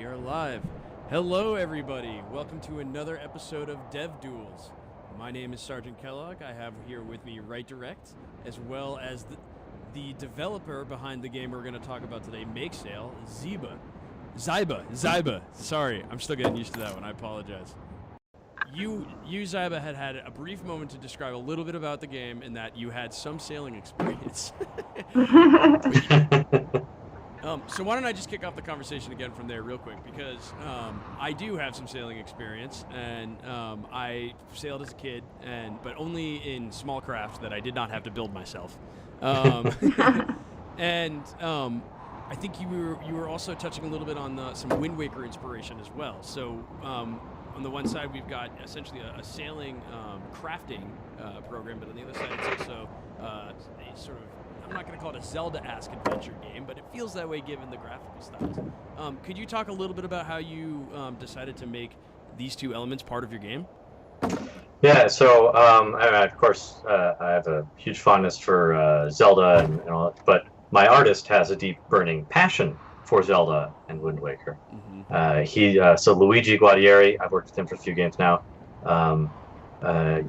We are live. Hello, everybody. Welcome to another episode of Dev Duels. My name is SgtKellogg. I have here with me WriteDirect, as well as the developer behind the game we're going to talk about today, Makesale, Ziba. Sorry, I'm still getting used to that one. I apologize. You, Ziba, had a brief moment to describe a little bit about the game and that you had some sailing experience. So why don't I just kick off the conversation again from there real quick, because I do have some sailing experience, and I sailed as a kid, but only in small craft that I did not have to build myself. And I think you were also touching a little bit on some Wind Waker inspiration as well. So on the one side we've got essentially a sailing crafting program, but on the other side it's also a sort of, I'm not going to call it a Zelda-esque adventure game, but it feels that way given the graphical styles. Could you talk a little bit about how you decided to make these two elements part of your game? Yeah, so of course I have a huge fondness for Zelda and all that, but my artist has a deep burning passion for Zelda and Wind Waker. Mm-hmm. So Luigi Guadieri, I've worked with him for a few games now.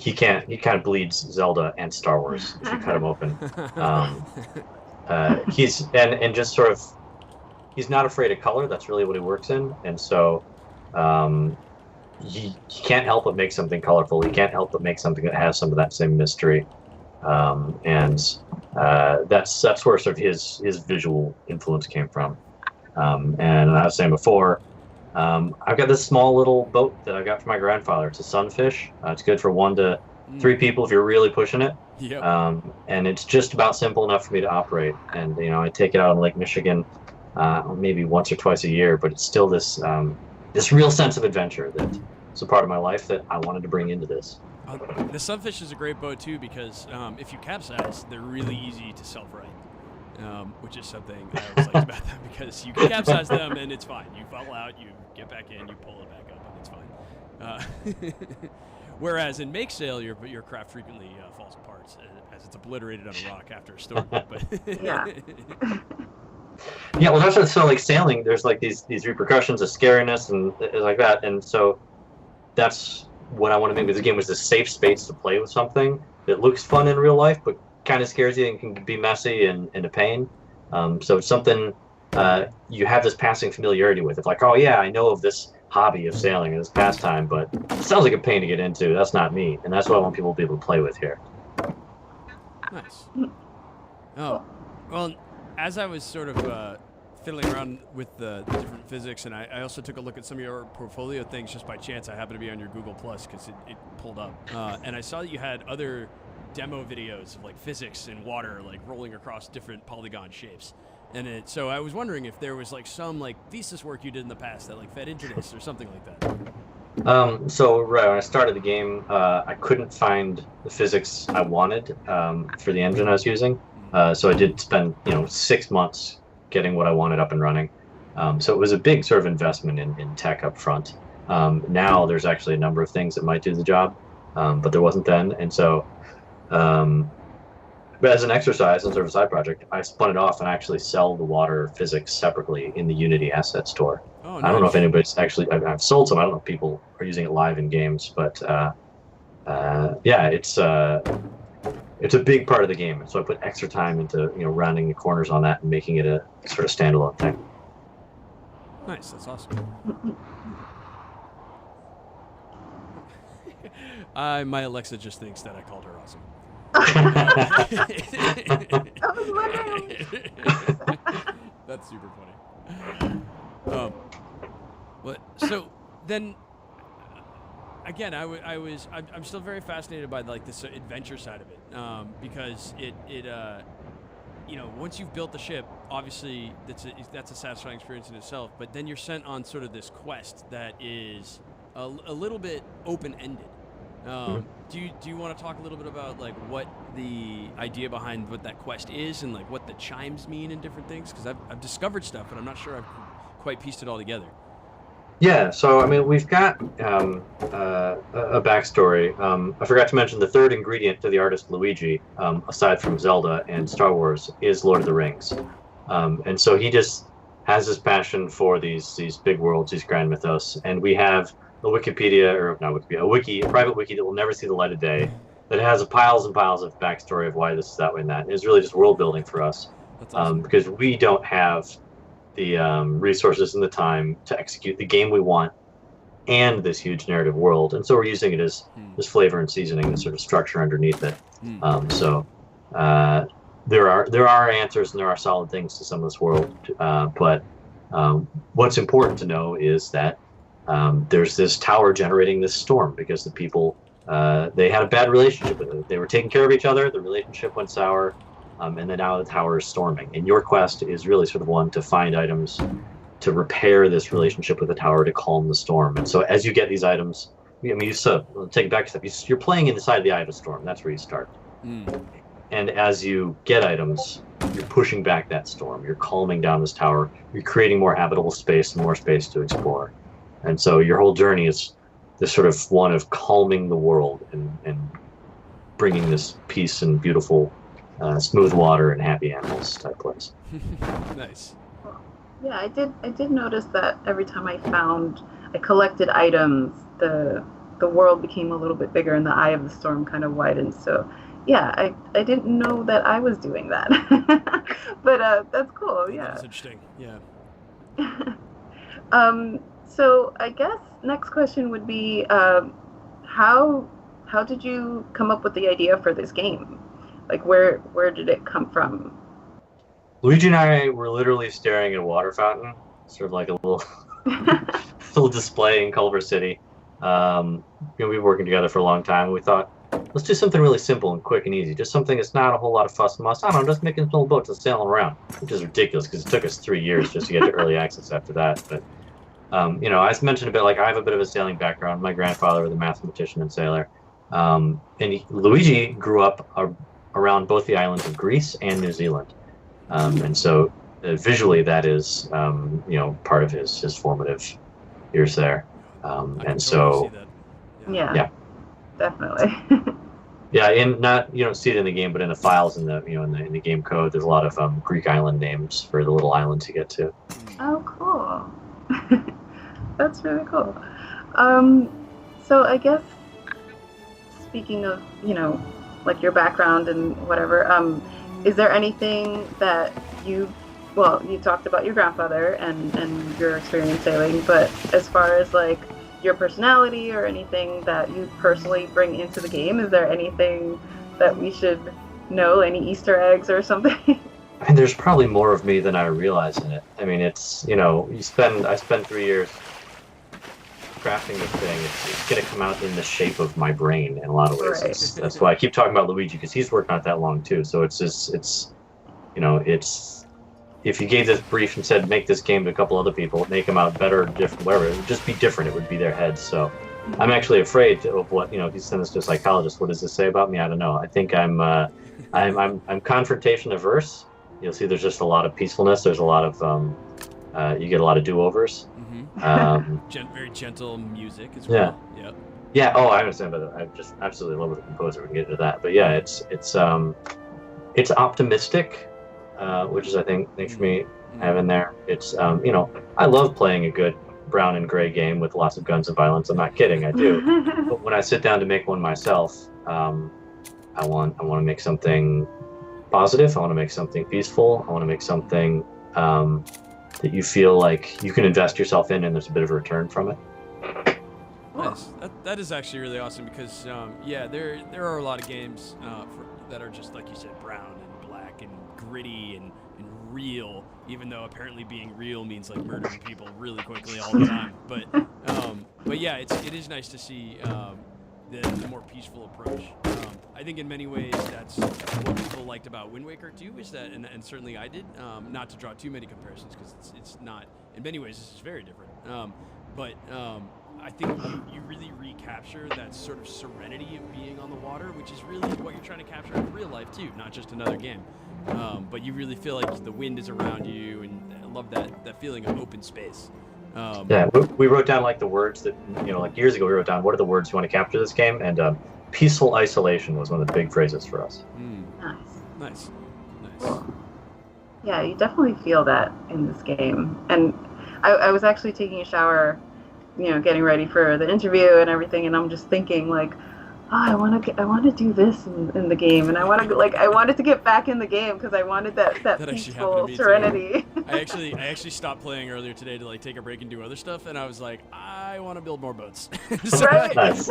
He kind of bleeds Zelda and Star Wars if you cut him open. He's just sort of, he's not afraid of color. That's really what he works in, and so he can't help but make something colorful. He can't help but make something that has some of that same mystery, and that's where sort of his visual influence came from. And I was saying before, I've got this small little boat that I got from my grandfather. It's a sunfish. It's good for 1 to 3 people if you're really pushing it. Yep. And it's just about simple enough for me to operate. And I take it out on Lake Michigan maybe once or twice a year. But it's still this real sense of adventure that's a part of my life that I wanted to bring into this. The sunfish is a great boat too, because if you capsize, they're really easy to self-right. Which is something I always liked about them, because you can capsize them and it's fine. You fall out, you get back in, you pull it back up, and it's fine. Whereas in Makesale, your craft frequently falls apart as it's obliterated on a rock after a storm. But yeah. Yeah, well, that's so like sailing. There's like these repercussions of scariness and like that, and so that's what I want to make with the game, was this safe space to play with something that looks fun in real life, but kind of scares you and can be messy and a pain. So it's something you have this passing familiarity with. It's like, oh yeah, I know of this hobby of sailing and this pastime, but it sounds like a pain to get into. That's not me, and that's what I want people to be able to play with here. Nice. Oh, well, as I was sort of fiddling around with the different physics, and I also took a look at some of your portfolio things just by chance. I happened to be on your Google Plus because it pulled up, and I saw that you had other demo videos of like physics in water, like rolling across different polygon shapes. And so I was wondering if there was like some like thesis work you did in the past that like fed into this or something like that. So right when I started the game, I couldn't find the physics I wanted for the engine I was using. So I did spend 6 months getting what I wanted up and running. So it was a big sort of investment in tech up front. Now there's actually a number of things that might do the job, but there wasn't then, and so. But as an exercise and sort of a side project, I spun it off and actually sell the water physics separately in the Unity asset store. Oh, nice. I don't know if anybody's actually, I've sold some. I don't know if people are using it live in games, but yeah, it's a big part of the game. So I put extra time into rounding the corners on that and making it a sort of standalone thing. Nice, that's awesome. My Alexa just thinks that I called her awesome. That's super funny. So then, again, I'm still very fascinated by like this adventure side of it, because it once you've built the ship, obviously that's a satisfying experience in itself. But then you're sent on sort of this quest that is a little bit open-ended. Do you want to talk a little bit about like what the idea behind what that quest is and like what the chimes mean and different things? Because I've discovered stuff, but I'm not sure I've quite pieced it all together. Yeah, so I mean we've got a backstory. I forgot to mention the third ingredient to the artist Luigi, aside from Zelda and Star Wars, is Lord of the Rings, and so he just has this passion for these big worlds, these grand mythos, and we have a Wikipedia, or not Wikipedia, a private wiki that will never see the light of day, that has piles and piles of backstory of why this is that way and that. It's really just world building for us. That's awesome. Because we don't have the resources and the time to execute the game we want and this huge narrative world, and so we're using it as flavor and seasoning, the sort of structure underneath it. There are answers and there are solid things to some of this world, but what's important to know is that there's this tower generating this storm because the people they had a bad relationship with it. They were taking care of each other, the relationship went sour, and then now the tower is storming. And your quest is really sort of one to find items to repair this relationship with the tower to calm the storm. And so as you get these items, I mean, take it back a step. You're playing inside the eye of a storm. That's where you start. And as you get items, you're pushing back that storm. You're calming down this tower. You're creating more habitable space, more space to explore. And so your whole journey is this sort of one of calming the world and bringing this peace and beautiful, smooth water and happy animals type place. Nice. Yeah, I did notice that every time I collected items, the world became a little bit bigger and the eye of the storm kind of widened. So yeah, I didn't know that I was doing that. But that's cool, yeah. That's interesting, yeah. So I guess next question would be, how did you come up with the idea for this game? Like, where did it come from? Luigi and I were literally staring at a water fountain, sort of like a little little display in Culver City. We've been working together for a long time, and we thought, let's do something really simple and quick and easy. Just something that's not a whole lot of fuss and muss. I don't know, just making little boats and sailing around, which is ridiculous because it took us 3 years just to get to early access after that. But, I mentioned a bit, like, I have a bit of a sailing background. My grandfather was a mathematician and sailor. Luigi grew up around both the islands of Greece and New Zealand. And so visually that is, part of his formative years there. And so, yeah, definitely. Yeah, you don't see it in the game, but in the files in the game code, there's a lot of Greek island names for the little islands you get to. Oh, cool. That's really cool. So I guess speaking of, like your background and whatever, is there anything that you talked about your grandfather and your experience sailing, but as far as like your personality or anything that you personally bring into the game, is there anything that we should know, any Easter eggs or something? I mean, there's probably more of me than I realize in it. I mean, it's, I spend 3 years crafting this thing. It's going to come out in the shape of my brain in a lot of ways. Right. That's why I keep talking about Luigi, because he's worked on it that long too. So it's if you gave this brief and said, make this game to a couple other people, make them out better, different, whatever, it would just be different. It would be their heads. So I'm actually afraid of what, if you send this to a psychologist, what does this say about me? I don't know. I think I'm confrontation averse. You'll see there's just a lot of peacefulness. There's a lot of, you get a lot of do-overs. Very gentle music as well. Yeah. Yep. Yeah. Oh, I understand. But I just absolutely love the composer. We can get into that. But yeah, it's optimistic, which is I think for me have in there. It's I love playing a good brown and gray game with lots of guns and violence. I'm not kidding. I do. But when I sit down to make one myself, I want to make something positive. I want to make something peaceful. I want to make something that you feel like you can invest yourself in and there's a bit of a return from it. Nice. That is actually really awesome because, there are a lot of games that are just, like you said, brown and black and gritty and real, even though apparently being real means like murdering people really quickly all the time. But yeah, it is nice to see the more peaceful approach. I think in many ways that's what people liked about Wind Waker 2 is that, and certainly I did, not to draw too many comparisons because it's not, in many ways this is very different. But I think you really recapture that sort of serenity of being on the water, which is really what you're trying to capture in real life too, not just another game. But you really feel like the wind is around you, and I love that feeling of open space. We wrote down like the words that, like years ago we wrote down, what are the words you want to capture this game? And peaceful isolation was one of the big phrases for us. Nice. Cool. Yeah, you definitely feel that in this game. And I was actually taking a shower, getting ready for the interview and everything, and I'm just thinking like, oh, I want to do this in the game, and I wanted to get back in the game because I wanted that That actually happened to peaceful me, too. serenity. I actually stopped playing earlier today to like take a break and do other stuff, and I was like, I want to build more boats. So Right. Nice.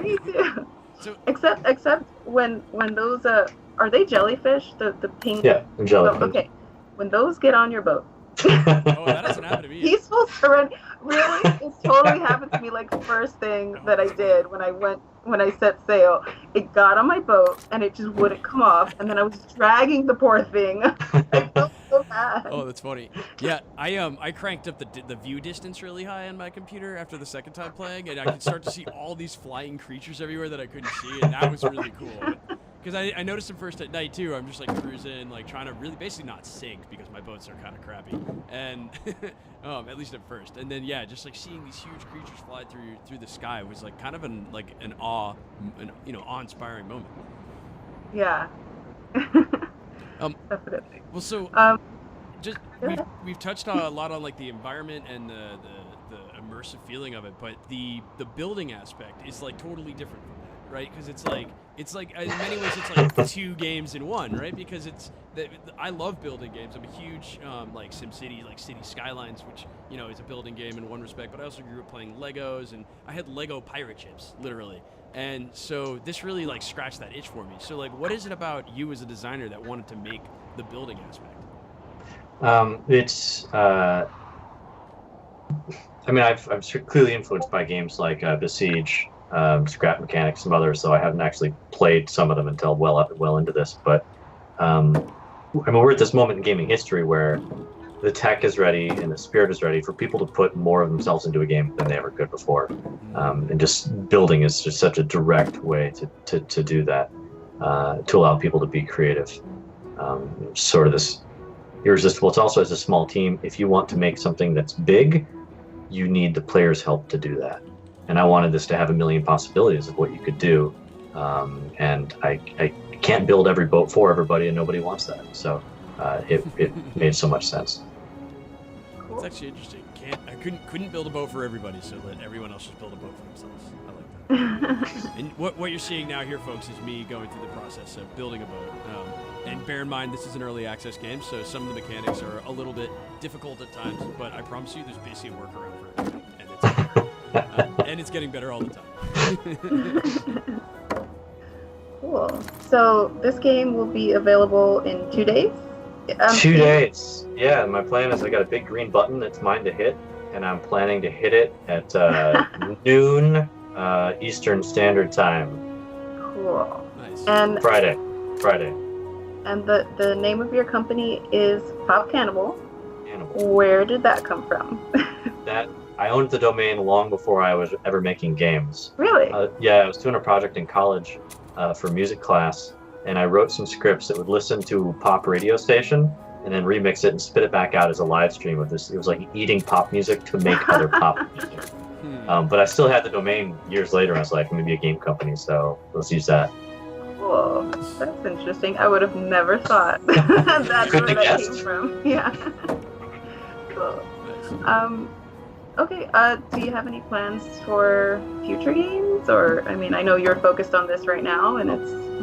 Me too. So Except when those are they jellyfish? The pink. Yeah, jellyfish. Oh, okay. When those get on your boat. oh, that hasn't happened to me yet. Peaceful serenity. Really, it totally happened to me. Like first thing that I did when I set sail, it got on my boat and it just wouldn't come off, and then I was dragging the poor thing. I felt so bad. Oh, that's funny. Yeah, I cranked up the view distance really high on my computer after the second time playing, and I could start to see all these flying creatures everywhere that I couldn't see, and that was really cool. Because I noticed them first at night too. I'm just like cruising, like trying to really basically not sink because my boats are kind of crappy, and at least at first. And then yeah, just like seeing these huge creatures fly through the sky was like kind of an awe-inspiring moment. Yeah. Definitely. Well, so just we've touched on a lot on like the environment and the immersive feeling of it, but the building aspect is like totally different from that, right? Because it's like in many ways it's like two games in one, right? Because I love building games. I'm a huge like SimCity, like City Skylines, which is a building game in one respect, but I also grew up playing Legos, and I had Lego pirate ships literally. And so this really like scratched that itch for me. So like, what is it about you as a designer that wanted to make the building aspect? I'm clearly influenced by games like Besiege, Scrap Mechanics, some others, so I haven't actually played some of them until well into this. But we're at this moment in gaming history where the tech is ready and the spirit is ready for people to put more of themselves into a game than they ever could before. And just building is just such a direct way to do that, to allow people to be creative. Sort of this irresistible. It's also, as a small team, if you want to make something that's big, you need the players' help to do that. And I wanted this to have a million possibilities of what you could do. And I can't build every boat for everybody, and nobody wants that. So it made so much sense. Cool. It's actually interesting. I couldn't build a boat for everybody, so let everyone else just build a boat for themselves. I like that. And what you're seeing now here, folks, is me going through the process of building a boat. And bear in mind, this is an early access game, so some of the mechanics are a little bit difficult at times, but I promise you there's basically a workaround for everything, and it's getting better all the time. Cool. So this game will be available in 2 days? 2 days. Yeah, my plan is I got a big green button that's mine to hit, and I'm planning to hit it at noon Eastern Standard Time. Cool. Nice. And Friday. And the name of your company is Popcannibal. Cannibal. Where did that come from? That I owned the domain long before I was ever making games. Really? Yeah, I was doing a project in college for music class, and I wrote some scripts that would listen to pop radio station and then remix it and spit it back out as a live stream of this. It was like eating pop music to make other pop music. But I still had the domain years later. I was like, I'm going to be a game company, so let's use that. Cool. That's interesting. I would have never thought that's where that came from. Yeah. Cool. Okay. Do you have any plans for future games? Or, I mean, I know you're focused on this right now, and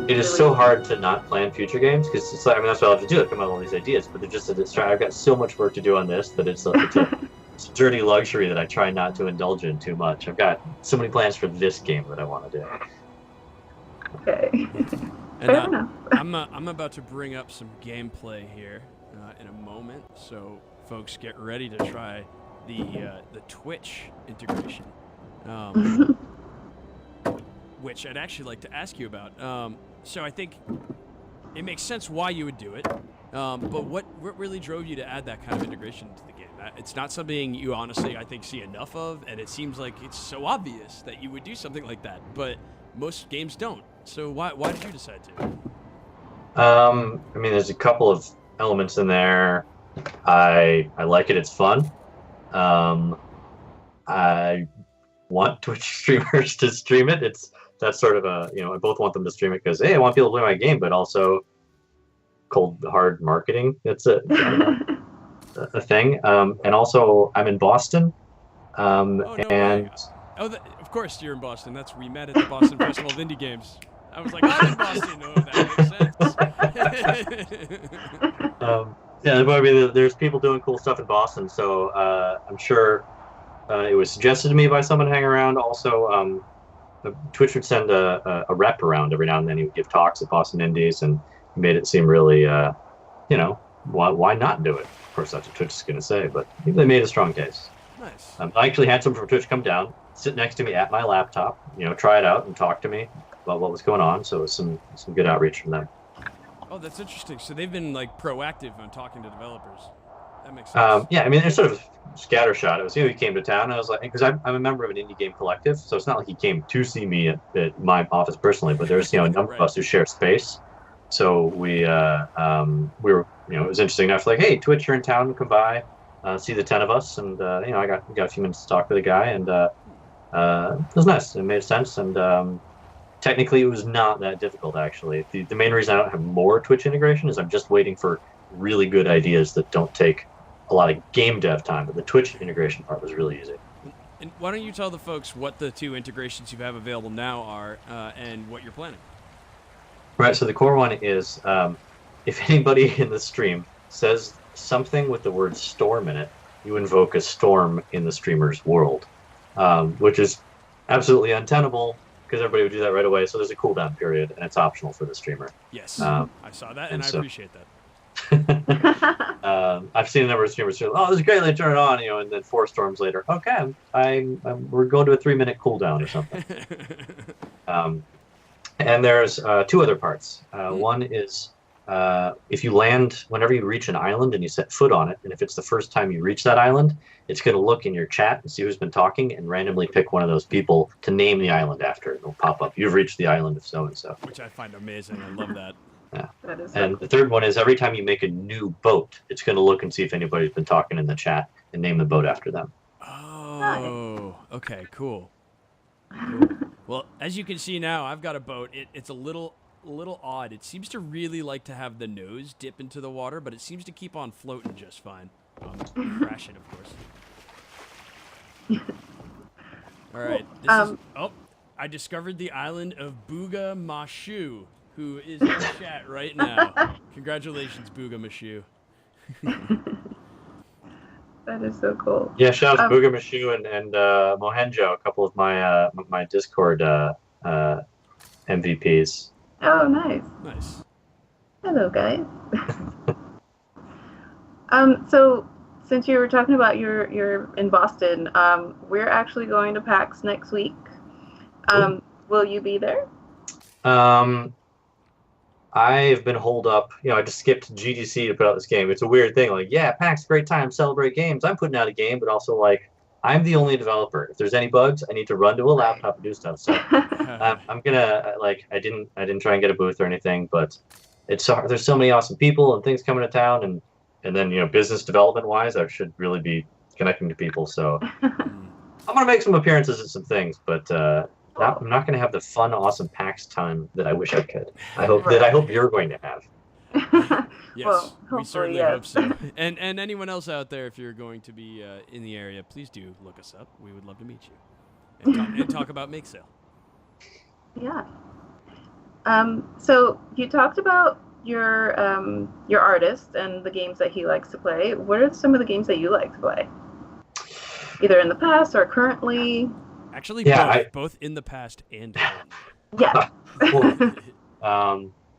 it is so hard to not plan future games because it's like, that's what I have to do. I come up with all these ideas, but they're just I've got so much work to do on this that it's a dirty luxury that I try not to indulge in too much. I've got so many plans for this game that I want to do. Okay. And Fair enough. I'm about to bring up some gameplay here in a moment, so folks get ready to try the Twitch integration, which I'd actually like to ask you about. So I think it makes sense why you would do it, but what really drove you to add that kind of integration into the game? It's not something you honestly, I think, see enough of, and it seems like it's so obvious that you would do something like that, but most games don't. So why did you decide to? There's a couple of elements in there. I like it. It's fun. I want Twitch streamers to stream it. That's sort of I both want them to stream it because, hey, I want people to play my game, but also cold hard marketing. It's a thing. And also, I'm in Boston. Oh, no And way. Oh, of course you're in Boston. We met at the Boston Festival of Indie Games. I was like, I'm in Boston. Oh, that makes sense. yeah, but I mean, there's people doing cool stuff in Boston, so I'm sure it was suggested to me by someone hanging around. Also, Twitch would send a rep around every now and then. He would give talks at Boston Indies, and he made it seem really, why not do it? Of course, that's what Twitch is going to say, but they made a strong case. Nice. I actually had someone from Twitch come down, sit next to me at my laptop, try it out and talk to me about what was going on. So it was some good outreach from them. Oh, that's interesting. So they've been like proactive on talking to developers. That makes sense. Yeah, I mean, it's sort of scattershot. It was he came to town. And I was like, because I'm a member of an indie game collective, so it's not like he came to see me at my office personally, but there's a number of us who share space. So we were it was interesting enough. Like, hey, Twitch, you're in town, come by. See the 10 of us, and I got a few minutes to talk to the guy, and it was nice. It made sense, and technically, it was not that difficult. Actually, the main reason I don't have more Twitch integration is I'm just waiting for really good ideas that don't take a lot of game dev time. But the Twitch integration part was really easy. And why don't you tell the folks what the 2 integrations you have available now are, and what you're planning? Right. So the core one is if anybody in the stream says something with the word storm in it, you invoke a storm in the streamer's world, which is absolutely untenable because everybody would do that right away. So there's a cooldown period, and it's optional for the streamer. Yes, I saw that, and I appreciate that. I've seen a number of streamers say, "Oh, this is great." They turn it on, and then 4 storms later, okay, we're going to a 3-minute cooldown or something. And there's 2 other parts. One is if you land, whenever you reach an island and you set foot on it, and if it's the first time you reach that island, it's going to look in your chat and see who's been talking and randomly pick one of those people to name the island after. It'll pop up, you've reached the island of so-and-so. Which I find amazing. I love that. Yeah. That is And the third one is every time you make a new boat, it's going to look and see if anybody's been talking in the chat and name the boat after them. Oh, okay, cool. Well, as you can see now, I've got a boat. It's a little odd. It seems to really like to have the nose dip into the water, but it seems to keep on floating just fine. Crash it, of course. All right. I discovered the island of Booga Mashu, who is in chat right now. Congratulations, Booga Mashu. That is so cool. Yeah, shout out to Booga Mashu and Mohenjo, a couple of my Discord MVPs. Oh, nice. Nice. Hello, guys. So since you were talking about you're in Boston, we're actually going to PAX next week. Will you be there? I've been holed up. I just skipped GDC to put out this game. It's a weird thing. Like, yeah, PAX, great time, celebrate games. I'm putting out a game, but also like, I'm the only developer. If there's any bugs, I need to run to a laptop and do stuff. So I'm gonna I didn't try and get a booth or anything, but it's there's so many awesome people and things coming to town, and then business development wise, I should really be connecting to people. So I'm gonna make some appearances at some things, but I'm not gonna have the fun, awesome PAX time that I wish I could. I hope you're going to have. Yes, well, we certainly yes. hope so. And anyone else out there, if you're going to be in the area, please do look us up. We would love to meet you and talk about Make Sale. Yeah. So you talked about your artist and the games that he likes to play. What are some of the games that you like to play? Either in the past or currently? Actually, both in the past and currently. Yeah.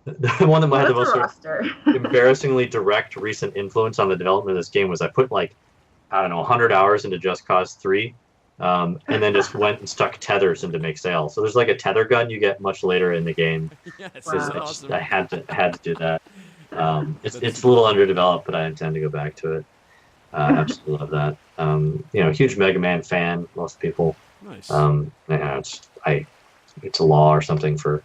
The one that might have the most sort of embarrassingly direct recent influence on the development of this game was I put 100 hours into Just Cause 3, and then just went and stuck tethers into Make Sale. So there's a tether gun you get much later in the game. Yes, I had to do that. It's a little underdeveloped, but I intend to go back to it. Absolutely love that. Huge Mega Man fan. Most people. Nice. It's a law or something for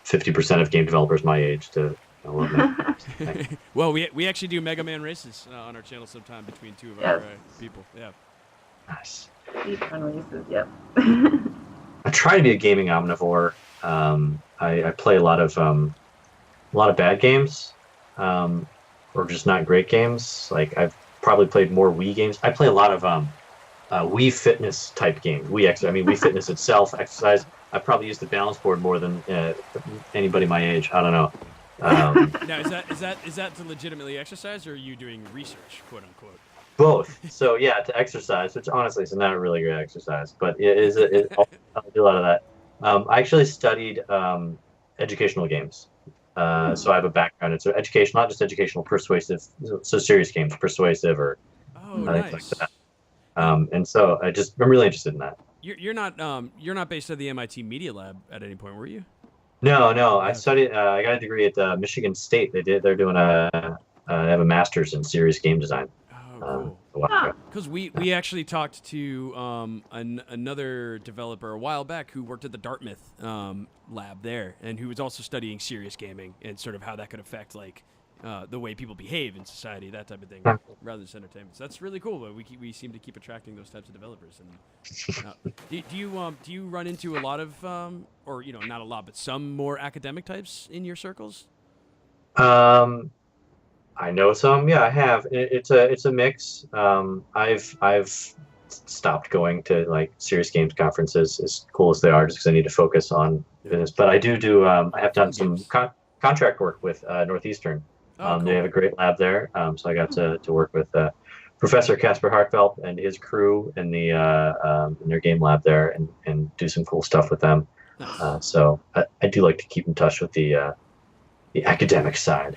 50% of game developers my age to love Mega Man. Well, we actually do Mega Man races on our channel sometime between 2 of our people. Yeah. Nice. Fun races. Yep. I try to be a gaming omnivore. I play a lot of bad games, or just not great games. Like I've probably played more Wii games. I play a lot of Wii Fitness type games. Wii Fitness itself, exercise. I probably use the balance board more than anybody my age. I don't know. Now, is that to legitimately exercise, or are you doing research, quote unquote? Both. So yeah, to exercise, which honestly is not a really good exercise, but I'll do a lot of that. I actually studied educational games. So I have a background in education, not just educational, persuasive, so serious games, persuasive or nice. like that. And so I'm really interested in that. You're not based at the MIT Media Lab at any point, were you? No. I studied. I got a degree at Michigan State. They're doing they have a master's in serious game design. Oh, cool. Because we actually talked to another developer a while back who worked at the Dartmouth lab there, and who was also studying serious gaming and sort of how that could affect like the way people behave in society, that type of thing, rather than just entertainment. So that's really cool. But we seem to keep attracting those types of developers. And do you run into a lot of or not a lot, but some more academic types in your circles? I know some. Yeah, I have. It's a mix. I've stopped going to like serious games conferences, as cool as they are, just because I need to focus on business. But I do. I have done some contract work with Northeastern. Cool. They have a great lab there. So I got to work with Professor Casper Hartfeld and his crew in their game lab there, and do some cool stuff with them. Nice. So I do like to keep in touch with the academic side.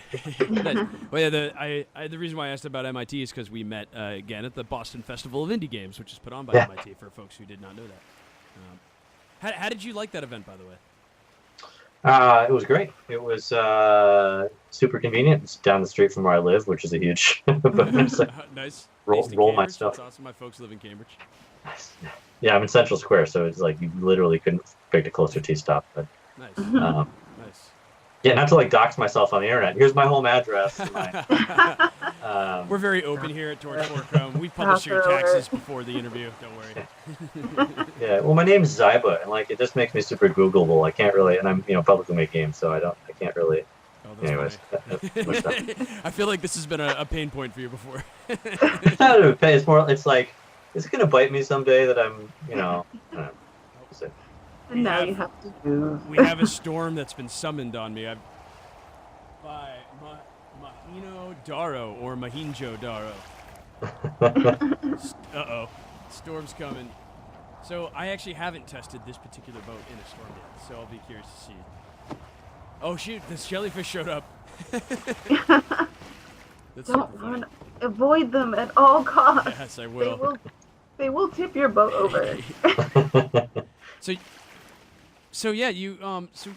Well, yeah, the reason why I asked about MIT is because we met again at the Boston Festival of Indie Games, which is put on by MIT, for folks who did not know that. How did you like that event, by the way? It was great. It was super convenient. It's down the street from where I live, which is a huge bonus. Nice. Roll my stuff. That's awesome. My folks live in Cambridge. Yeah, I'm in Central Square, so it's like you literally couldn't pick a closer T-stop. But nice. Nice. Yeah, not to like dox myself on the internet. Here's my home address. We're very open here at TorchFork. We publish your taxes before the interview. Don't worry. Yeah, well, my name's Ziba, and like it just makes me super Googleable. I can't really, and I'm publicly make games, so I can't really. Oh, anyways, I feel like this has been a pain point for you before. It's not a pain. It's more. It's like it's gonna bite me someday that I'm. I don't know. And now you have to move. We have a storm that's been summoned on me. By Mahino Daro or Mahinjo Daro. Uh-oh. Storm's coming. So I actually haven't tested this particular boat in a storm yet, so I'll be curious to see. Oh shoot, this jellyfish showed up. Don't avoid them at all costs. Yes, I will. They will tip your boat over. So yeah, you so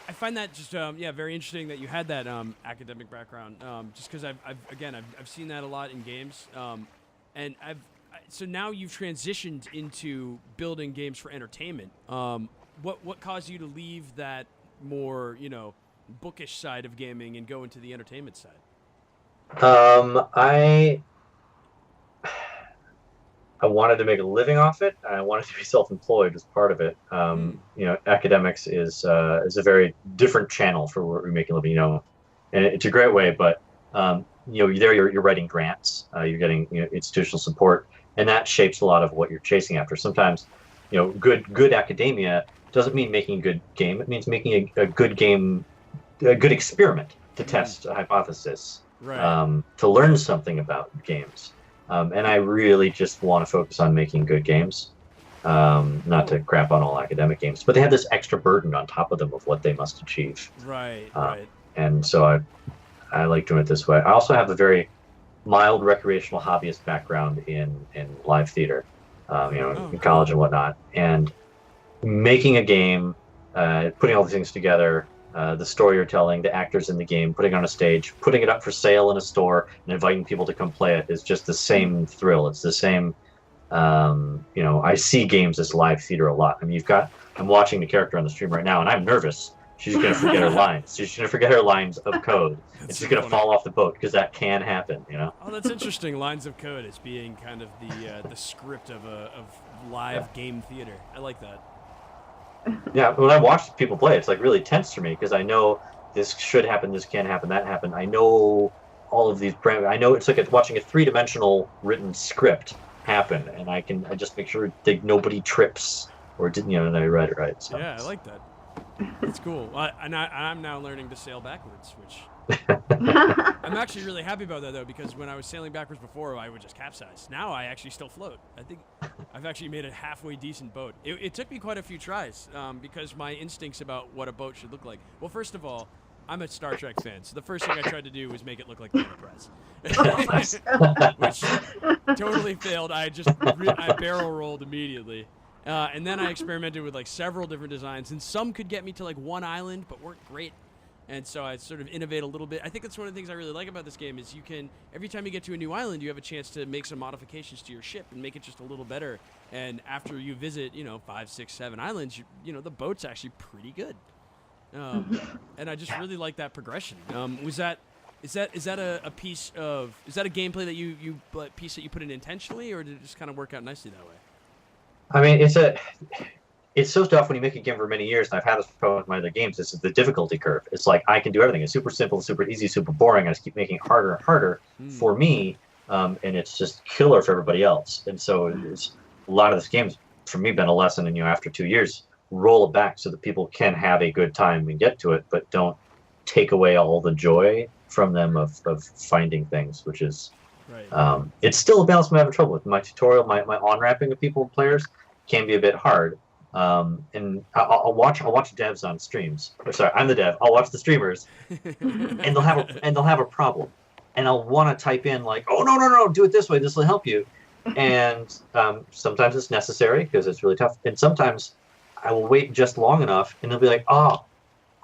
I find that just very interesting that you had that academic background. Just because I've seen that a lot in games, and so now you've transitioned into building games for entertainment. What caused you to leave that more bookish side of gaming and go into the entertainment side? I wanted to make a living off it. I wanted to be self-employed as part of it. Academics is a very different channel for where we make a living. And it's a great way, but you're writing grants, you're getting institutional support, and that shapes a lot of what you're chasing after. Sometimes, good academia doesn't mean making a good game. It means making a good game, a good experiment to test a hypothesis, right. To learn something about games. And I really just want to focus on making good games, not to crap on all academic games. But they have this extra burden on top of them of what they must achieve. Right. And so I like doing it this way. I also have a very mild recreational hobbyist background in live theater, in college and whatnot. And making a game, putting all these things together, the story you're telling, the actors in the game, putting it on a stage, putting it up for sale in a store, and inviting people to come play it is just the same thrill. It's the same, I see games as live theater a lot. I mean, I'm watching the character on the stream right now, and I'm nervous. She's going to forget her lines. She's going to forget her lines of code, and she's going to fall off the boat, because that can happen, Oh, that's interesting. Lines of code as being kind of the script of live game theater. I like that. Yeah, when I watch people play, it's like really tense for me because I know this should happen, this can happen, that happen. I know all of these parameters. I know it's like watching a 3-dimensional written script happen, and I just make sure that nobody trips or didn't, and I read it right. So. Yeah, I like that. It's cool. I'm now learning to sail backwards, which I'm actually really happy about that, though, because when I was sailing backwards before, I would just capsize. Now I actually still float. I think I've actually made a halfway decent boat. It took me quite a few tries because my instincts about what a boat should look like. Well, first of all, I'm a Star Trek fan, so the first thing I tried to do was make it look like the Enterprise, which totally failed. I barrel rolled immediately. And then I experimented with like several different designs, and some could get me to like one island, but weren't great. And so I sort of innovate a little bit. I think that's one of the things I really like about this game is you can, every time you get to a new island, you have a chance to make some modifications to your ship and make it just a little better. And after you visit, 5, 6, 7 islands, the boat's actually pretty good. And I just really like that progression. Is that a piece of, is that a gameplay that piece that you put in intentionally, or did it just kind of work out nicely that way? I mean, it's so tough when you make a game for many years, and I've had this problem with my other games. This is the difficulty curve. It's like I can do everything. It's super simple, super easy, super boring. I just keep making it harder and harder for me, and it's just killer for everybody else. And so a lot of this game's for me been a lesson. And after 2 years, roll it back so that people can have a good time and get to it, but don't take away all the joy from them of finding things, which is. Right. It's still a balance I'm having trouble with. My tutorial, my on-ramping of people and players can be a bit hard. And I'll watch devs on streams. Sorry, I'm the dev. I'll watch the streamers, and they'll have a problem, and I'll want to type in like, oh no, do it this way. This will help you. And sometimes it's necessary because it's really tough. And sometimes I will wait just long enough, and they'll be like, oh,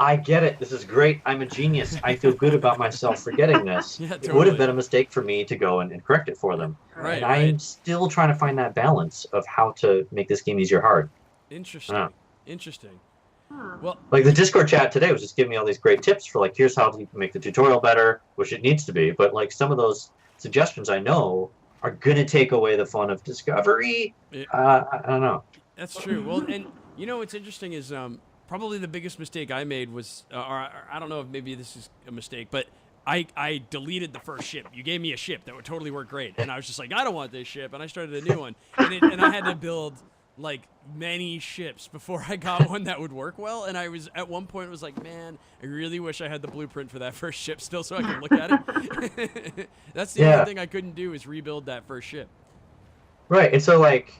I get it. This is great. I'm a genius. I feel good about myself for getting this. Yeah, totally. It would have been a mistake for me to go and correct it for them. Right, and I'm still trying to find that balance of how to make this game easier hard. Interesting. Interesting. Well, like the Discord chat today was just giving me all these great tips for like, here's how you can make the tutorial better, which it needs to be. But like some of those suggestions I know are going to take away the fun of discovery. I don't know. That's true. Well, and what's interesting is probably the biggest mistake I made was, or I don't know if maybe this is a mistake, but I deleted the first ship. You gave me a ship that would totally work great, and I was just like, I don't want this ship, and I started a new one, and I had to build like many ships before I got one that would work well. And I was at one point was like, man, I really wish I had the blueprint for that first ship still so I can look at it. That's the only thing I couldn't do is rebuild that first ship. Right, and so like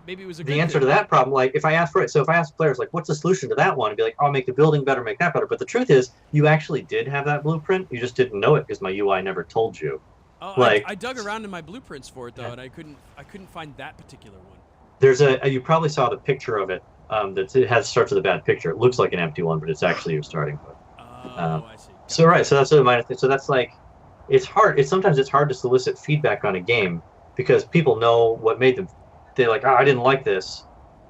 maybe it was the answer to that problem. Like if I ask for it, so if I ask players like, what's the solution to that one? I'd be like, I'll make the building better, make that better. But the truth is, you actually did have that blueprint. You just didn't know it because my UI never told you. Oh, like I dug around in my blueprints for it though, and I couldn't find that particular one. There's you probably saw the picture of it. It starts with a bad picture. It looks like an empty one, but it's actually your starting point. Oh, I see. So right, so that's a so that's like, it's hard. Sometimes it's hard to solicit feedback on a game because people know what made them. They're like, I didn't like this,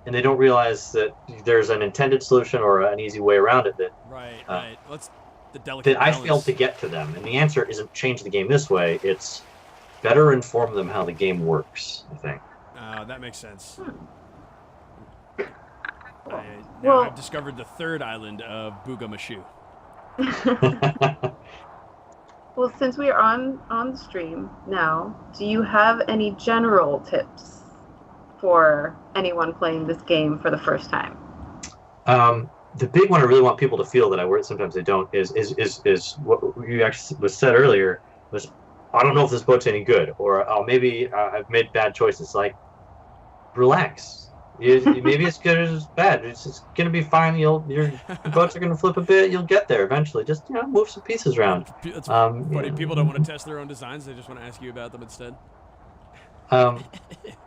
and they don't realize that there's an intended solution or an easy way around it that. Right. Let's the delicate. That balance. I failed to get to them, and the answer isn't change the game this way. It's better inform them how the game works. I think. That makes sense. Well, I've discovered the third island of Boogamashu. Well, since we are on the stream now, do you have any general tips for anyone playing this game for the first time? The big one I really want people to feel that I worry sometimes they don't is what you actually was said earlier was, I don't know if this boat's any good, or maybe I've made bad choices. Like, relax. Maybe it's good or it's bad. It's gonna be fine. Your boats are gonna flip a bit. You'll get there eventually. Just move some pieces around. It's funny. People don't want to test their own designs. They just want to ask you about them instead. I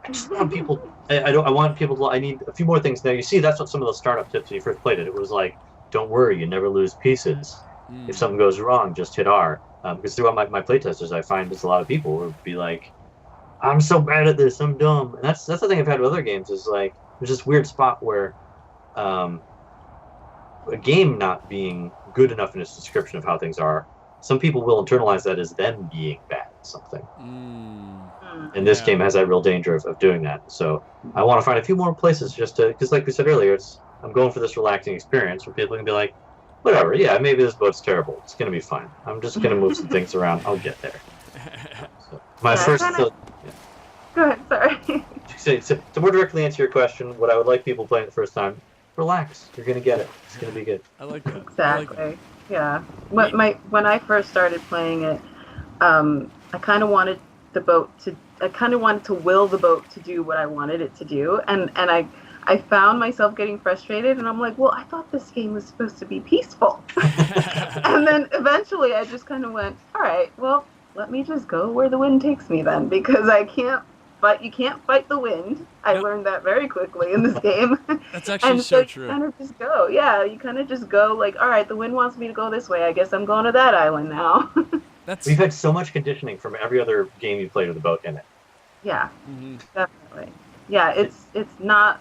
just want people. I want people to. I need a few more things. Now you see, that's what some of those startup tips when you first played it. It was like, don't worry, you never lose pieces. If something goes wrong, just hit R. Because throughout my playtesters, I find there's a lot of people who would be like, I'm so bad at this, I'm dumb. And that's the thing I've had with other games is like, there's this weird spot where a game not being good enough in its description of how things are, some people will internalize that as them being bad at something. And this game has that real danger of doing that. So I want to find a few more places just to, because like we said earlier, I'm going for this relaxing experience where people can be like, whatever. Yeah, maybe this boat's terrible. It's gonna be fine. I'm just gonna move some things around. I'll get there. So, my first. Go ahead. Sorry. To more directly answer your question, what I would like people playing the first time, relax. You're gonna get it. It's gonna be good. I like that. Exactly. I like that. Yeah. When I first started playing it, I kind of wanted the boat to. I kind of wanted to will the boat to do what I wanted it to do, and I found myself getting frustrated, and I'm like, well, I thought this game was supposed to be peaceful. And then eventually I just kind of went, all right, well, let me just go where the wind takes me then, because I can't. But you can't fight the wind. I learned that very quickly in this game. That's actually and so you true. kind of just go. Yeah, you kind of just go like, all right, the wind wants me to go this way. I guess I'm going to that island now. We've had so much conditioning from every other game you played with a boat in it. Yeah, definitely. Yeah, it's not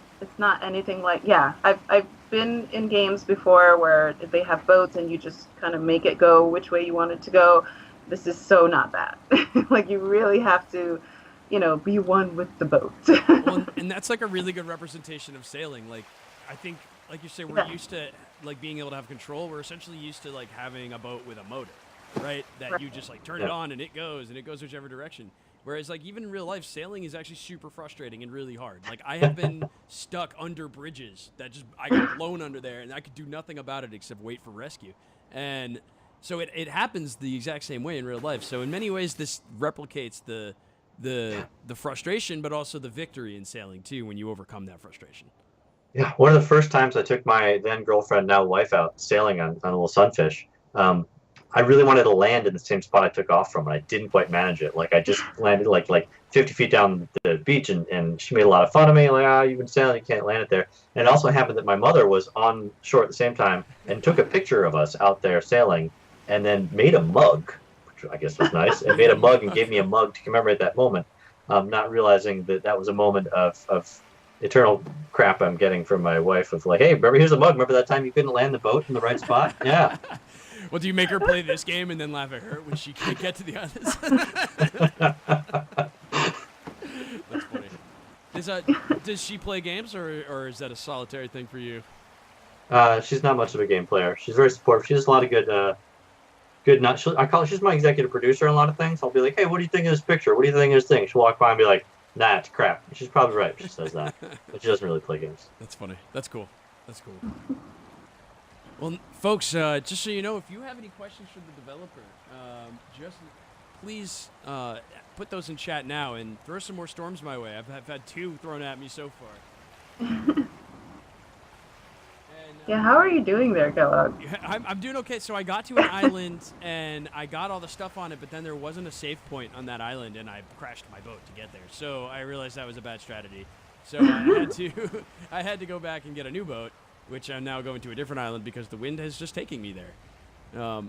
anything like, yeah, I've been in games before where they have boats and you just kind of make it go which way you want it to go. This is so not that. Like, you really have to, be one with the boat. Well, and that's like a really good representation of sailing. Like, I think, like you say, we're used to like being able to have control. We're essentially used to like having a boat with a motor, right? That you just like turn it on and it goes whichever direction. Whereas like even in real life, sailing is actually super frustrating and really hard. Like, I have been stuck under bridges that I got blown under there, and I could do nothing about it except wait for rescue. And so it happens the exact same way in real life. So in many ways, this replicates the frustration, but also the victory in sailing too, when you overcome that frustration. Yeah, one of the first times I took my then girlfriend, now wife, out sailing on a little sunfish, I really wanted to land in the same spot I took off from, and I didn't quite manage it. Like, I just landed like 50 feet down the beach, and she made a lot of fun of me, like, you've been sailing, you can't land it there. And it also happened that my mother was on shore at the same time and took a picture of us out there sailing, and then made a mug, which I guess was nice, and made a mug and gave me a mug to commemorate that moment, not realizing that was a moment of eternal crap I'm getting from my wife of like, hey, remember, here's a mug. Remember that time you couldn't land the boat in the right spot? Yeah. Well, do you make her play this game and then laugh at her when she can't get to the islands? That's funny. Does she play games, or is that a solitary thing for you? She's not much of a game player. She's very supportive. She does a lot of she's my executive producer on a lot of things. I'll be like, hey, what do you think of this picture? What do you think of this thing? She'll walk by and be like, nah, it's crap. She's probably right. She says that. But she doesn't really play games. That's funny. That's cool. Well, folks, just so you know, if you have any questions for the developer, just please put those in chat now and throw some more storms my way. I've had 2 thrown at me so far. Yeah, how are you doing there, Kellogg? I'm doing okay. So I got to an island, and I got all the stuff on it, but then there wasn't a safe point on that island, and I crashed my boat to get there. So I realized that was a bad strategy. So I had to go back and get a new boat, which I'm now going to a different island because the wind is just taking me there.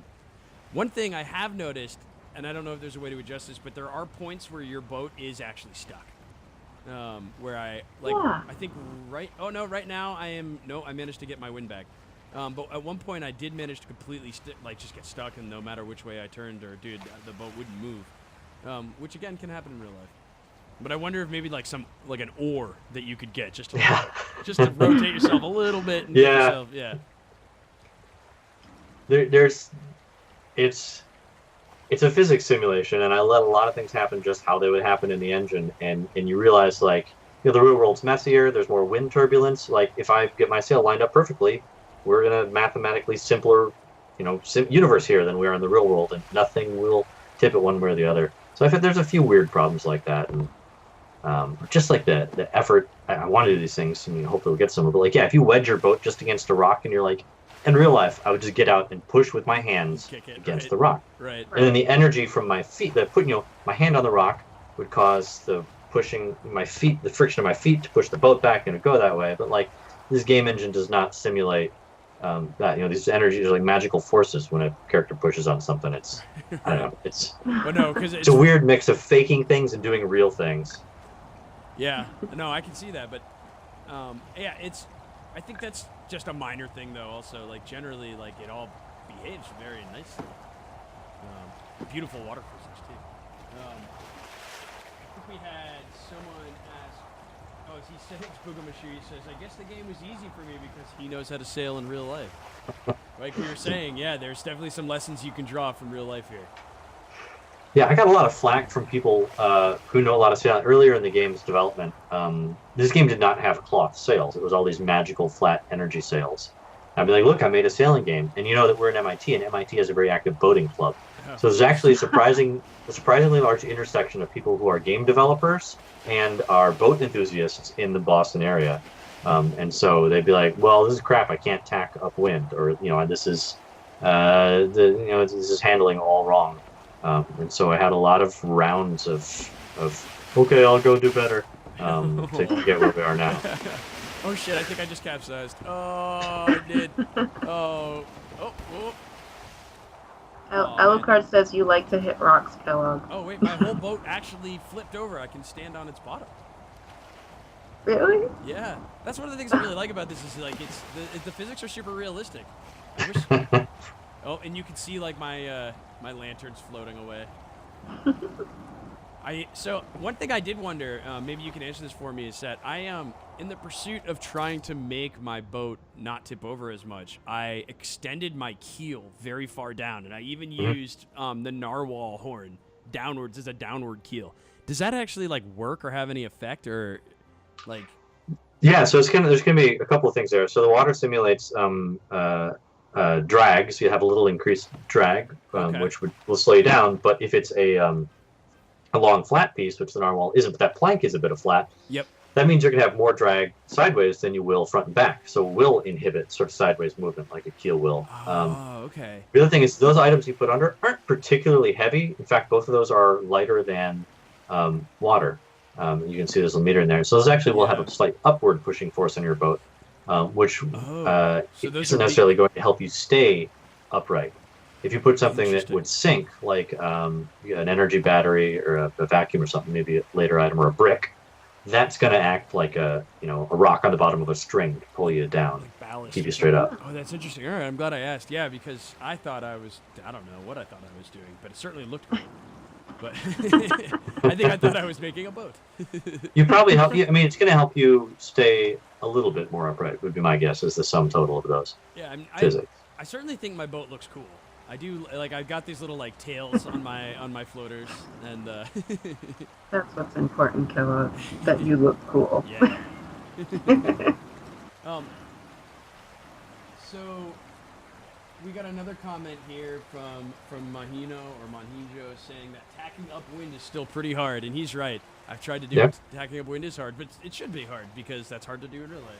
One thing I have noticed, and I don't know if there's a way to adjust this, but there are points where your boat is actually stuck. Where I think right now I managed to get my wind back. But at one point I did manage to completely just get stuck, and no matter which way I turned or did, the boat wouldn't move. Which again can happen in real life. But I wonder if maybe like an oar that you could get just to rotate yourself a little bit and get yourself, It's a physics simulation, and I let a lot of things happen just how they would happen in the engine, and you realize, like, the real world's messier, there's more wind turbulence. Like, if I get my sail lined up perfectly, we're in a mathematically simpler, universe here than we are in the real world, and nothing will tip it one way or the other. So I think there's a few weird problems like that, and just like the effort, I want to do these things, and hopefully we'll get some, but like, if you wedge your boat just against a rock, and you're like, in real life, I would just get out and push with my hands against the rock. Right. And then the energy from my feet, my hand on the rock would cause the friction of my feet to push the boat back and go that way. But like, this game engine does not simulate that. These energies are like magical forces when a character pushes on something. It's, I don't know, it's a weird mix of faking things and doing real things. Yeah, no, I can see that, but I think that's just a minor thing, though. Also, like, generally, like, it all behaves very nicely. Beautiful water physics too. I think we had someone ask. He says, Boogamashu, he says, I guess the game was easy for me because he knows how to sail in real life. like we were saying, yeah, there's definitely some lessons you can draw from real life here. Yeah, I got a lot of flack from people who know a lot of sailing. Earlier in the game's development, this game did not have cloth sails. It was all these magical flat energy sails. I'd be like, look, I made a sailing game. And you know that we're in MIT, and MIT has a very active boating club. Oh. So there's actually a surprisingly large intersection of people who are game developers and are boat enthusiasts in the Boston area. And so they'd be like, well, this is crap. I can't tack upwind. Or, this is this is handling all wrong. And so I had a lot of rounds of okay, I'll go do better to get where we are now. Oh shit! I think I just capsized. Oh, I did. Oh. Alucard says you like to hit rocks, Kellogg. Oh wait, my whole boat actually flipped over. I can stand on its bottom. Really? Yeah, that's one of the things I really like about this is like the physics are super realistic. I wish. Oh, and you can see like my my lanterns floating away. So one thing I did wonder, maybe you can answer this for me, is that I am in the pursuit of trying to make my boat not tip over as much. I extended my keel very far down, and I even used the narwhal horn downwards as a downward keel. Does that actually like work or have any effect, or like? Yeah, so there's gonna be a couple of things there. So the water simulates drag, so you have a little increased drag, which will slow you down. But if it's a long flat piece, which the narwhal isn't, but that plank is a bit of flat. Yep. That means you're gonna have more drag sideways than you will front and back. So it will inhibit sort of sideways movement like a keel will. Okay. The other thing is those items you put under aren't particularly heavy. In fact, both of those are lighter than water. You can see there's a meter in there. So those actually will have a slight upward pushing force on your boat, which isn't necessarily going to help you stay upright. If you put something that would sink, like an energy battery or a vacuum or something, maybe a later item or a brick, that's going to act like a rock on the bottom of a string to pull you down, like keep you straight up. Oh, that's interesting. All right, I'm glad I asked. Yeah, because I thought I don't know what I thought I was doing, but it certainly looked great. But I think I thought I was making a boat. You probably help you. I mean, it's going to help you stay a little bit more upright, would be my guess, is the sum total of those physics. I certainly think my boat looks cool. I do, like, I've got these little, like, tails on my floaters, and, That's what's important, Kellogg, that you look cool. Yeah. So, we got another comment here from Mahino, or Manhijo, saying that tacking upwind is still pretty hard, and he's right. I've tried to do it. Tacking upwind is hard, but it should be hard, because that's hard to do in real life.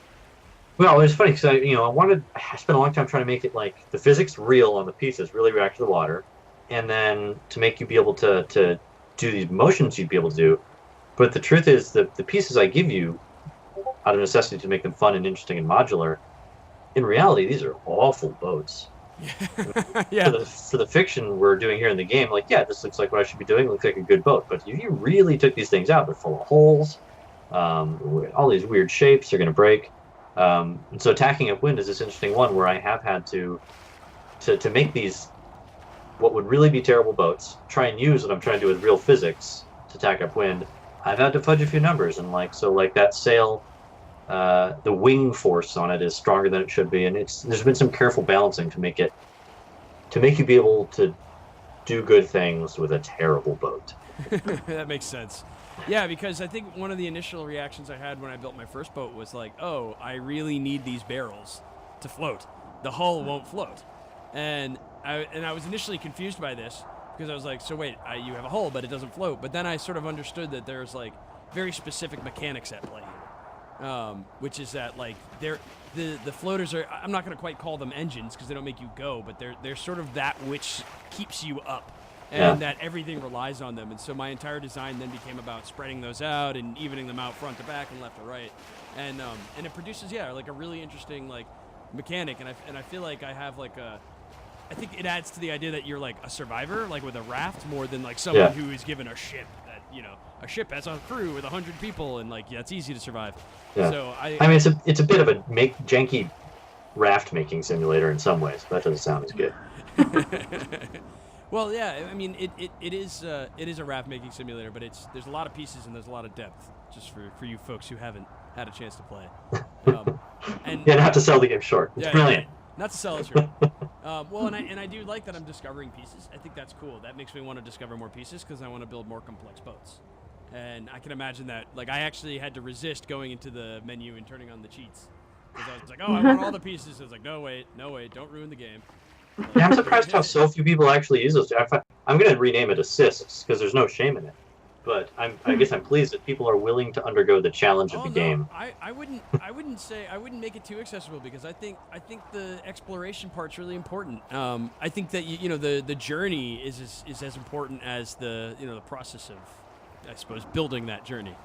Well, it's funny because I spent a long time trying to make it like the physics real on the pieces, really react to the water, and then to make you be able to do these motions you'd be able to do. But the truth is that the pieces I give you, out of necessity to make them fun and interesting and modular, in reality, these are awful boats. Yeah. For the fiction we're doing here in the game, like, yeah, this looks like what I should be doing. It looks like a good boat. But if you really took these things out, they're full of holes, all these weird shapes, they're going to break. And so tacking upwind is this interesting one where I have had to make these what would really be terrible boats, try and use what I'm trying to do with real physics to tack upwind. I've had to fudge a few numbers, and like that sail, the wing force on it is stronger than it should be, and there's been some careful balancing to make you be able to do good things with a terrible boat. That makes sense. Yeah, because I think one of the initial reactions I had when I built my first boat was like, oh, I really need these barrels to float. The hull won't float. And I was initially confused by this because I was like, so wait, you have a hull, but it doesn't float. But then I sort of understood that there's like very specific mechanics at play here, which is that like the floaters are, I'm not going to quite call them engines because they don't make you go, but they're sort of that which keeps you up. And that everything relies on them. And so my entire design then became about spreading those out and evening them out front to back and left to right. And it produces, like a really interesting like mechanic. And I feel like I have like I think it adds to the idea that you're like a survivor, like with a raft, more than like someone who is given a ship that, a ship has a crew with 100 people and like, it's easy to survive. Yeah. So I mean, it's a bit of a janky raft making simulator in some ways. That doesn't sound as good. Well, yeah, I mean, it is a raft making simulator, but there's a lot of pieces and there's a lot of depth, just for you folks who haven't had a chance to play. And not to sell the game short. It's brilliant. Not to sell it short. Well, and I do like that I'm discovering pieces. I think that's cool. That makes me want to discover more pieces because I want to build more complex boats. And I can imagine that, like, I actually had to resist going into the menu and turning on the cheats. Because I was like, oh, I want all the pieces. I was like, no, wait, don't ruin the game. Yeah, I'm surprised how so few people actually use those. I'm going to rename it assists because there's no shame in it. But I guess I'm pleased that people are willing to undergo the challenge of the game. I wouldn't make it too accessible because I think the exploration part's really important. I think that the journey is as important as the process of, I suppose, building that journey.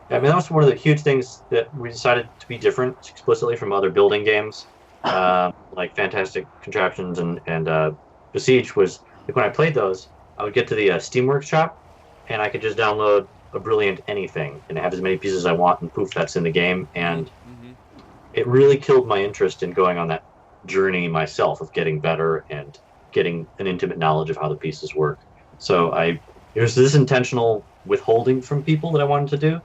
Yeah, I mean, that was one of the huge things that we decided to be different explicitly from other building games, like Fantastic Contraptions and Besiege. Was like when I played those, I would get to the Steamworks shop, and I could just download a brilliant anything and have as many pieces as I want, and poof, that's in the game. And it really killed my interest in going on that journey myself of getting better and getting an intimate knowledge of how the pieces work. So it was this intentional withholding from people that I wanted to do.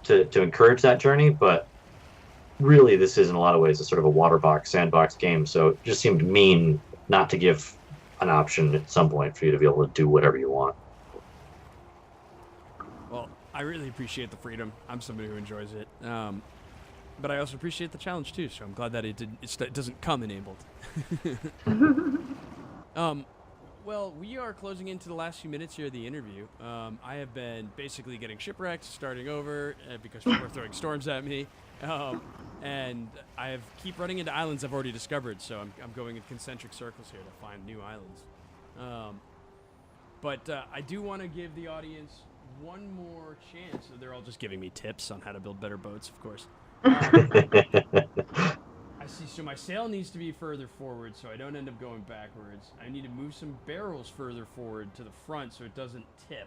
To encourage that journey, but really this is in a lot of ways a sort of a waterbox, sandbox game, so it just seemed mean not to give an option at some point for you to be able to do whatever you want. Well, I really appreciate the freedom. I'm somebody who enjoys it, but I also appreciate the challenge too, so I'm glad that it doesn't come enabled. Well, we are closing into the last few minutes here of the interview. I have been basically getting shipwrecked, starting over, because people are throwing storms at me. And I keep running into islands I've already discovered, so I'm going in concentric circles here to find new islands. But I do want to give the audience one more chance. So they're all just giving me tips on how to build better boats, of course. I see, so my sail needs to be further forward so I don't end up going backwards. I need to move some barrels further forward to the front so it doesn't tip.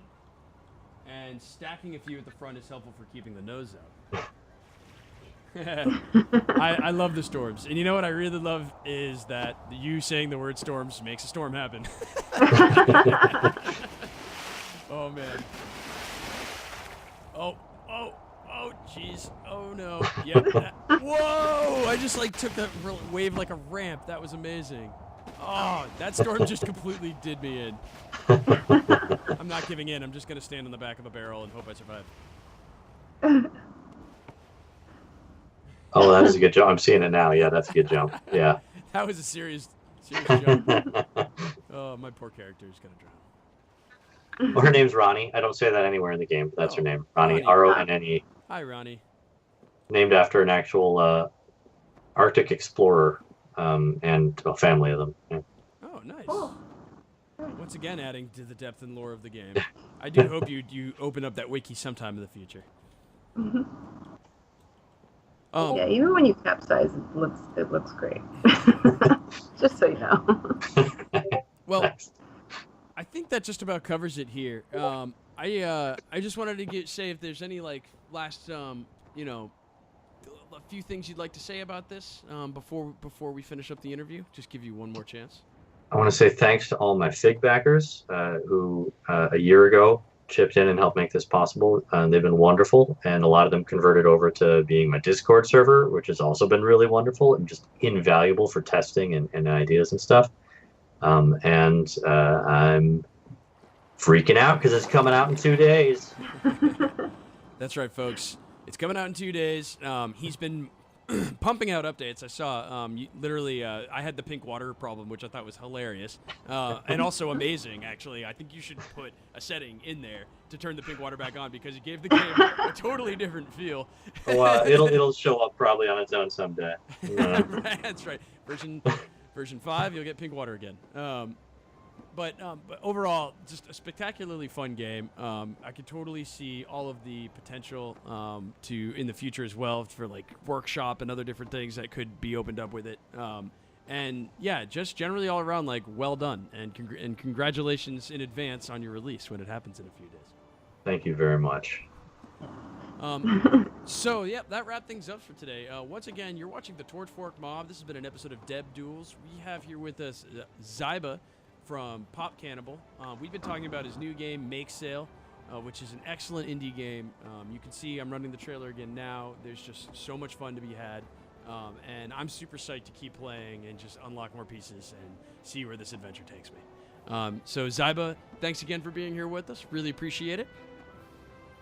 And stacking a few at the front is helpful for keeping the nose out. I love the storms. And you know what I really love is that you saying the word storms makes a storm happen. Oh, man. Oh, jeez. Oh, no. Yep. Whoa! I just, took that wave like a ramp. That was amazing. Oh, that storm just completely did me in. I'm not giving in. I'm just going to stand on the back of the barrel and hope I survive. Oh, that is a good jump. I'm seeing it now. Yeah, that's a good jump. Yeah. That was a serious jump. Oh, my poor character is going to drown. Well, her name's Ronnie. I don't say that anywhere in the game, but that's her name. Ronnie, Ronne. Hi, Ronnie. Named after an actual Arctic explorer and a family of them. Yeah. Oh, nice. Oh. Once again, adding to the depth and lore of the game. I do hope you open up that wiki sometime in the future. Mm-hmm. Yeah, even when you capsize, it looks great. Just so you know. Well, nice. I think that just about covers it here. I just wanted to say if there's any last a few things you'd like to say about this before we finish up the interview. Just give you one more chance. I want to say thanks to all my FIG backers who a year ago chipped in and helped make this possible. They've been wonderful, and a lot of them converted over to being my Discord server, which has also been really wonderful and just invaluable for testing and ideas and stuff. And I'm freaking out because it's coming out in 2 days. That's right, folks. It's coming out in 2 days. He's been pumping out updates. I saw literally I had the pink water problem, which I thought was hilarious and also amazing, actually. I think you should put a setting in there to turn the pink water back on because it gave the game a totally different feel. Well, it'll show up probably on its own someday. That's right. Version 5, you'll get pink water again. But overall, just a spectacularly fun game. I could totally see all of the potential to in the future as well for workshop and other different things that could be opened up with it. And yeah, just generally all around well done and congratulations in advance on your release when it happens in a few days. Thank you very much. So yeah, that wrapped things up for today. Once again, you're watching the TorchFork Mob. This has been an episode of Deb Duels. We have here with us Ziba from Popcannibal. We've been talking about his new game, Make Sail, which is an excellent indie game. You can see I'm running the trailer again now. There's just so much fun to be had. And I'm super psyched to keep playing and just unlock more pieces and see where this adventure takes me. So Ziba, thanks again for being here with us. Really appreciate it.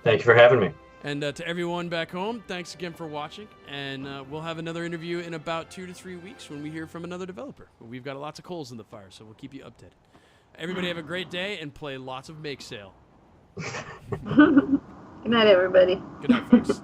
Thank you for having me. And to everyone back home, thanks again for watching. And we'll have another interview in about 2 to 3 weeks when we hear from another developer. We've got lots of coals in the fire, so we'll keep you updated. Everybody have a great day and play lots of Make Sale. Good night, everybody. Good night, folks.